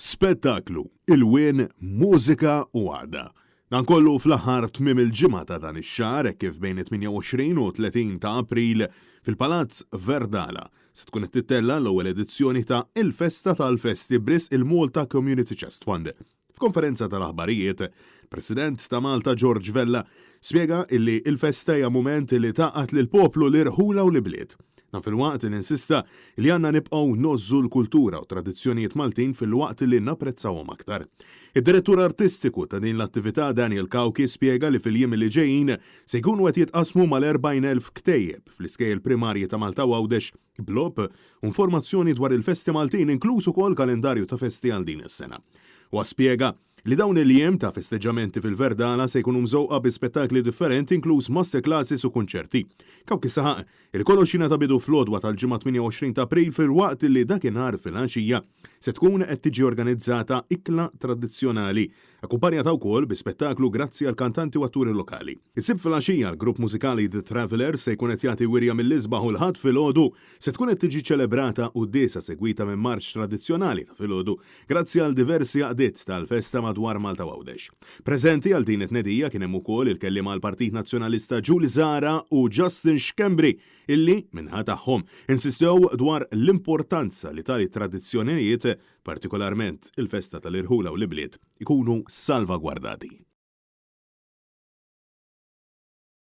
Spettaklu, il-wien, mużika u għada. Dan kollu fl-aħħar tmiem il-ġimgħa ta' dan ix-xahar kif bejn 28 u 30 ta' April fil-Palazz Verdala se tkun qed tittella l-ewwel edizzjoni ta' Il-Festa tal-Festibris il-Malta Community Chest Fund. F'konferenza tal-aħbarijiet, President ta' Malta George Vella spjega illi il-festa hija mument li taqgħet lil poplu l-irħula u l-bliet. Dan fil-waqt li insista li għandna nibqgħu nozzu l-kultura u tradizzjonijiet Maltin fil-waqt li napprezzawhom aktar. Id-direttur artistiku ta' din l-attività Daniel Kawki spjega li fil-jiem li ġejjin se jkunu qed jitqasmu mal-40,000 ktejjeb fl-iskejjel primarji ta' Malta u Għawdex blob u informazzjoni dwar il-festi Maltin inkluż ukoll kalendarju ta' festi għal din is-sena. U spjega li dawn il-jiem ta' festeġġamenti fil-Verdala se jkunu mżewqa bi spettakli differenti inkluż masterclasses u kunċerti. Kawki saħaq il-kollox ta' bidu fl-għodwa tal-ġimgħa 28 ta' April fil-waqt li dakinhar fil-għaxija se tkun qed tiġi organizzata ikla tradizzjonali, akkumpanjata wkoll bi spettaklu grazzi għal kantanti u atturi lokali. Is-sib fil-għaxija l-grupp mużikali The Travelers se jkun qed jagħti wirja mill-isbaħ u l-ħadd fil-għodu se tkun qed tiġi ċelebrata qudiesa segwita minn marċ tradizzjonali ta' filgħodu grazzi għal diversi għaqdiet tal-festa madwar Malta u Għawdex. Preżenti għal din it-tnedija kien hemm ukoll il-kelliema għall-Partit Nazzjonalista Julie Zara u Justin Xkembri illi minħa tagħhom insistew dwar l-importanza li tali tradizzjonijiet, partikolarment il-festa tal-irħula u l-ibliet, ikunu salvagwardati.